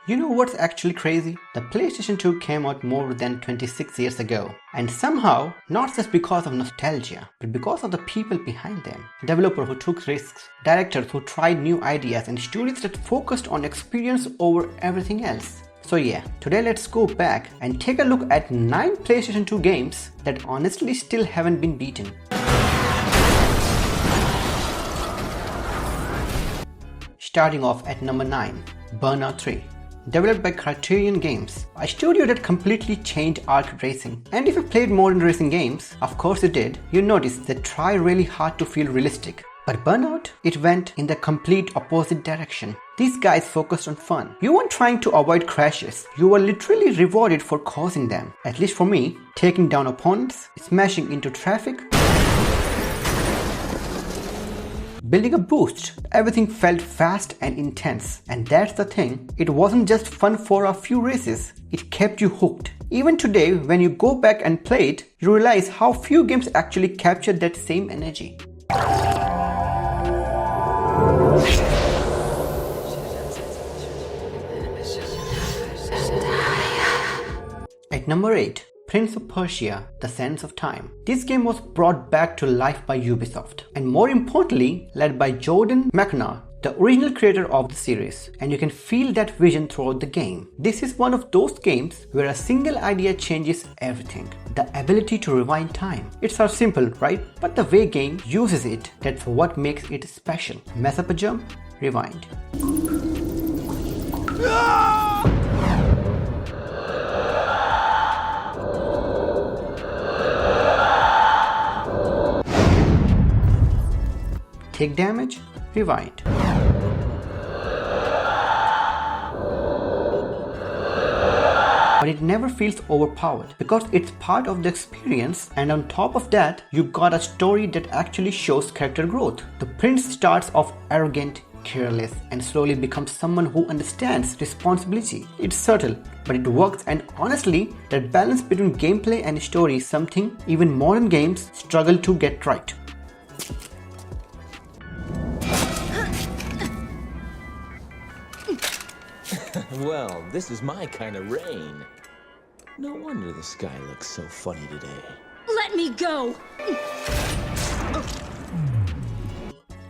You know what's actually crazy? The PlayStation 2 came out more than 26 years ago. And somehow, not just because of nostalgia, but because of the people behind them. Developers who took risks, directors who tried new ideas, and studios that focused on experience over everything else. So yeah, today let's go back and take a look at 9 PlayStation 2 games that honestly still haven't been beaten. Starting off at number 9, Burnout 3. Developed by Criterion Games, a studio that completely changed arcade racing. And if you played modern racing games, of course you did, you noticed they try really hard to feel realistic. But Burnout, it went in the complete opposite direction. These guys focused on fun. You weren't trying to avoid crashes, you were literally rewarded for causing them. At least for me, taking down opponents, smashing into traffic, building a boost. Everything felt fast and intense. And that's the thing, it wasn't just fun for a few races, it kept you hooked. Even today, when you go back and play it, you realize how few games actually capture that same energy. At number 8, Prince of Persia, The Sands of Time. This game was brought back to life by Ubisoft, and more importantly, led by Jordan McNair, the original creator of the series, and you can feel that vision throughout the game. This is one of those games where a single idea changes everything. The ability to rewind time. It's so simple, right? But the way game uses it, that's what makes it special. Mess up a jump, rewind. Take damage, rewind. But it never feels overpowered because it's part of the experience, and on top of that, you got a story that actually shows character growth. The prince starts off arrogant, careless, and slowly becomes someone who understands responsibility. It's subtle, but it works, and honestly, that balance between gameplay and story is something even modern games struggle to get right. Well, this is my kind of rain. No wonder the sky looks so funny today. Let me go!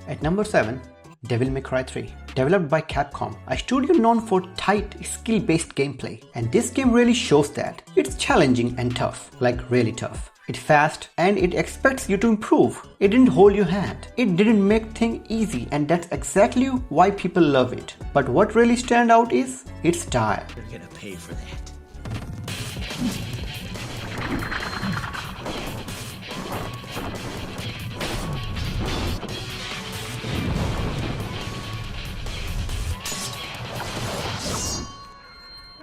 At number 7, Devil May Cry 3. Developed by Capcom, a studio known for tight, skill-based gameplay. And this game really shows that. It's challenging and tough, like really tough. It's fast and it expects you to improve. It didn't hold your hand. It didn't make things easy, and that's exactly why people love it. But what really stands out is its style. You're gonna pay for that.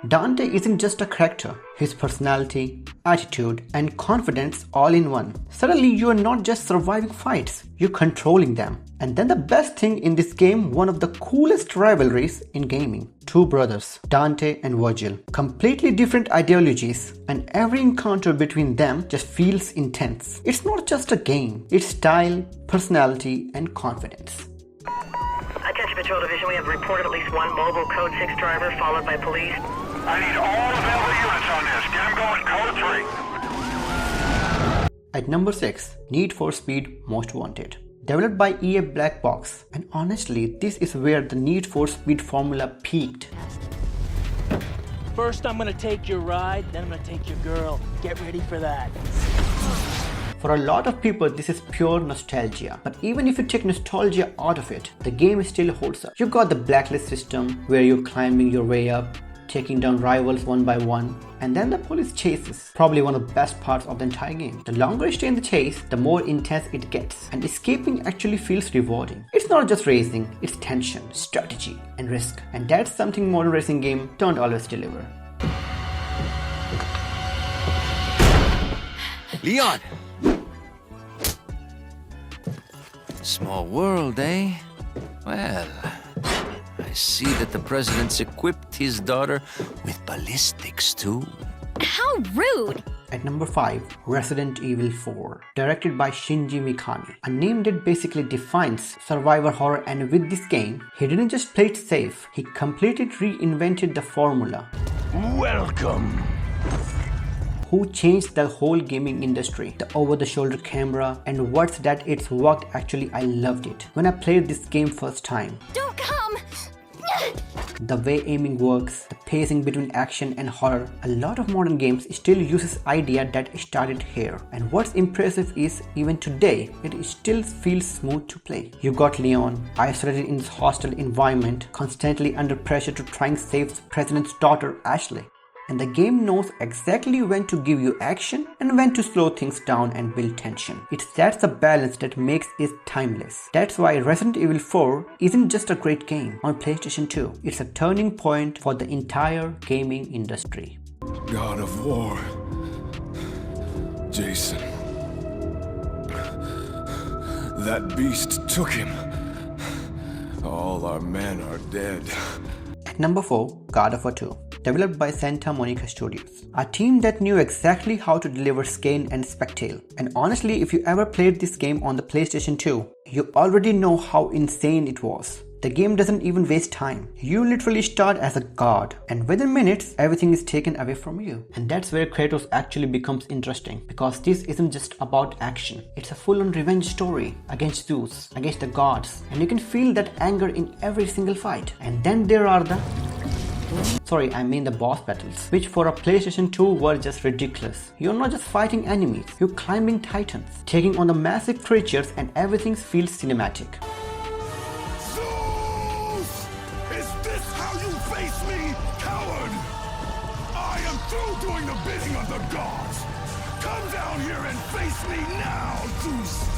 Dante isn't just a character, his personality, attitude, and confidence all in one. Suddenly you are not just surviving fights, you're controlling them. And then the best thing in this game, one of the coolest rivalries in gaming. Two brothers, Dante and Virgil, completely different ideologies, and every encounter between them just feels intense. It's not just a game, it's style, personality, and confidence. Attention Patrol Division, we have reported at least one mobile Code 6 driver followed by police. I need all available units on this. Get them going, Code 3. At number 6, Need for Speed Most Wanted. Developed by EA Black Box. And honestly, this is where the Need for Speed formula peaked. First I'm gonna take your ride, then I'm gonna take your girl. Get ready for that. For a lot of people, this is pure nostalgia. But even if you take nostalgia out of it, the game still holds up. You got the blacklist system, where you're climbing your way up, taking down rivals one by one, and then the police chases. Probably one of the best parts of the entire game. The longer you stay in the chase, the more intense it gets, and escaping actually feels rewarding. It's not just racing, it's tension, strategy, and risk. And that's something modern racing games don't always deliver. Leon! Small world, eh? Well, I see that the president's equipped his daughter with ballistics, too. How rude! At number 5, Resident Evil 4, directed by Shinji Mikami, a name that basically defines survivor horror, and with this game, he didn't just play it safe, he completely reinvented the formula. Welcome. Who changed the whole gaming industry, the over-the-shoulder camera, and what's that it's worked. Actually, I loved it when I played this game first time. Don't come! The way aiming works, the pacing between action and horror, a lot of modern games still uses idea that started here. And what's impressive is, even today, it still feels smooth to play. You got Leon, isolated in his hostile environment, constantly under pressure to try and save the president's daughter, Ashley. And the game knows exactly when to give you action and when to slow things down and build tension. That's the balance that makes it timeless. That's why Resident Evil 4 isn't just a great game on PlayStation 2. It's a turning point for the entire gaming industry. God of War, Jason. That beast took him. All our men are dead. At number 4, God of War 2. Developed by Santa Monica Studios, a team that knew exactly how to deliver scale and spectacle. And honestly, if you ever played this game on the PlayStation 2, you already know how insane it was. The game doesn't even waste time. You literally start as a god, and within minutes, everything is taken away from you. And that's where Kratos actually becomes interesting, because this isn't just about action. It's a full-on revenge story against Zeus, against the gods, and you can feel that anger in every single fight. And then there are the boss battles, which for a PlayStation 2 were just ridiculous. You're not just fighting enemies, you're climbing titans, taking on the massive creatures, and everything feels cinematic. Zeus! Is this how you face me, coward? I am through doing the bidding of the gods. Come down here and face me now, Zeus!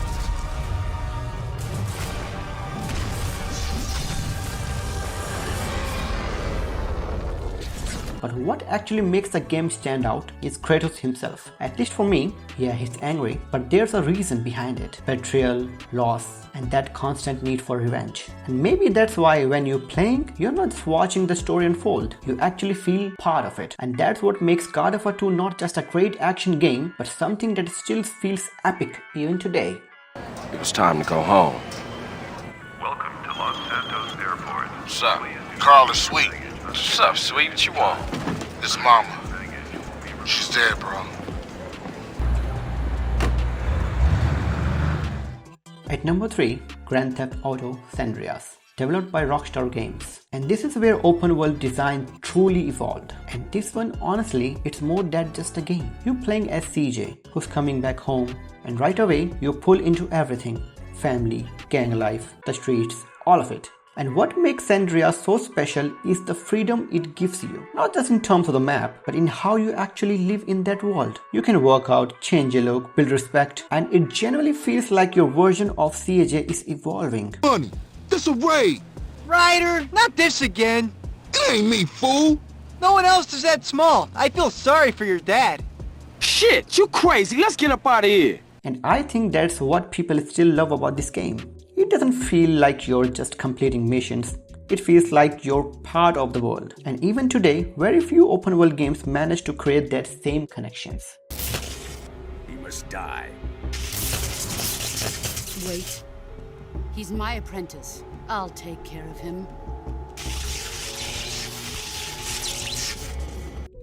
But what actually makes the game stand out is Kratos himself. At least for me, yeah, he's angry, but there's a reason behind it. Betrayal, loss, and that constant need for revenge. And maybe that's why when you're playing, you're not just watching the story unfold, you actually feel part of it. And that's what makes God of War 2 not just a great action game, but something that still feels epic even today. It was time to go home. Welcome to Los Santos Airport. What's up? Carl is sweet. What's up, sweet? What you want? This mama. She's dead, bro. At number 3, Grand Theft Auto San Andreas, developed by Rockstar Games. And this is where open world design truly evolved. And this one, honestly, it's more than just a game. You're playing as CJ, who's coming back home, and right away you pull into everything. Family, gang life, the streets, all of it. And what makes San Andreas so special is the freedom it gives you. Not just in terms of the map, but in how you actually live in that world. You can work out, change your look, build respect, and it genuinely feels like your version of CJ is evolving. Money, this a raid. Ryder, not this again. It ain't me, fool. No one else is that small. I feel sorry for your dad. Shit, you crazy. Let's get up out of here. And I think that's what people still love about this game. It doesn't feel like you're just completing missions. It feels like you're part of the world. And even today, very few open world games manage to create that same connections. He must die. Wait. He's my apprentice. I'll take care of him.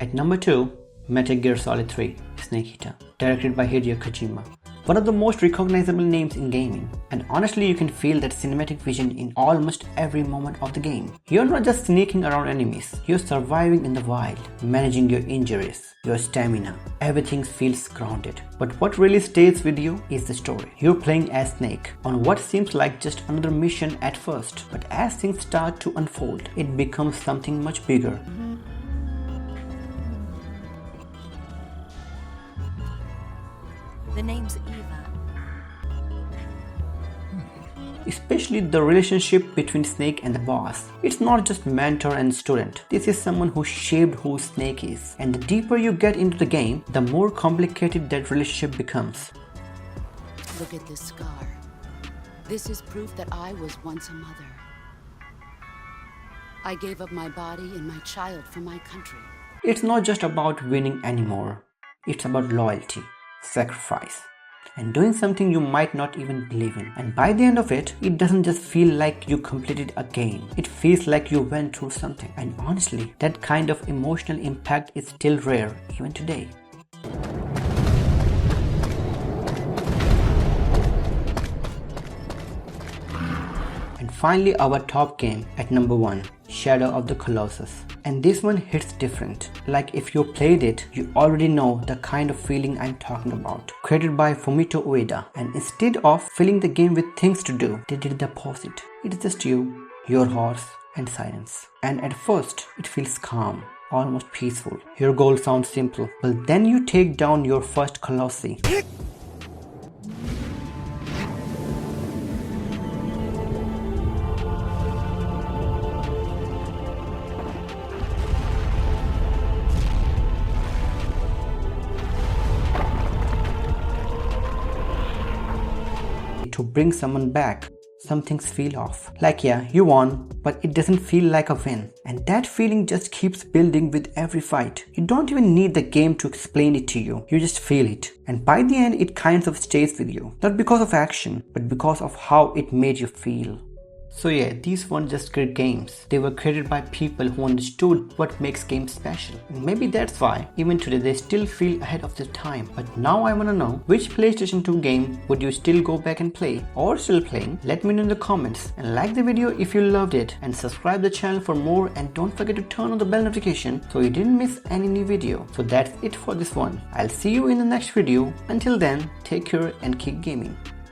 At number 2, Metal Gear Solid 3, Snake Eater, directed by Hideo Kojima. One of the most recognizable names in gaming, and honestly you can feel that cinematic vision in almost every moment of the game. You're not just sneaking around enemies, you're surviving in the wild, managing your injuries, your stamina. Everything feels grounded. But what really stays with you is the story. You're playing as Snake on what seems like just another mission at first, but as things start to unfold, it becomes something much bigger. The name's Eva. Especially the relationship between Snake and the boss. It's not just mentor and student. This is someone who shaped who Snake is. And the deeper you get into the game, the more complicated that relationship becomes. Look at this scar. This is proof that I was once a mother. I gave up my body and my child for my country. It's not just about winning anymore. It's about loyalty, sacrifice, and doing something you might not even believe in. And by the end of it, it doesn't just feel like you completed a game. It feels like you went through something. And honestly, that kind of emotional impact is still rare even today. And finally, our top game at number 1, Shadow of the Colossus. And this one hits different. Like if you played it, you already know the kind of feeling I'm talking about. Created by Fumito Ueda, and instead of filling the game with things to do, they did the opposite. It's just you, your horse, and silence. And at first, it feels calm, almost peaceful. Your goal sounds simple, but then you take down your first Colossi. To bring someone back, some things feel off. Like yeah, you won, but it doesn't feel like a win. And that feeling just keeps building with every fight. You don't even need the game to explain it to you. You just feel it. And by the end, it kind of stays with you. Not because of action, but because of how it made you feel. So yeah, these weren't just great games. They were created by people who understood what makes games special. And maybe that's why, even today, they still feel ahead of their time. But now I wanna know, which PlayStation 2 game would you still go back and play? Or still playing? Let me know in the comments. And like the video if you loved it. And subscribe the channel for more. And don't forget to turn on the bell notification so you didn't miss any new video. So that's it for this one. I'll see you in the next video. Until then, take care and keep gaming.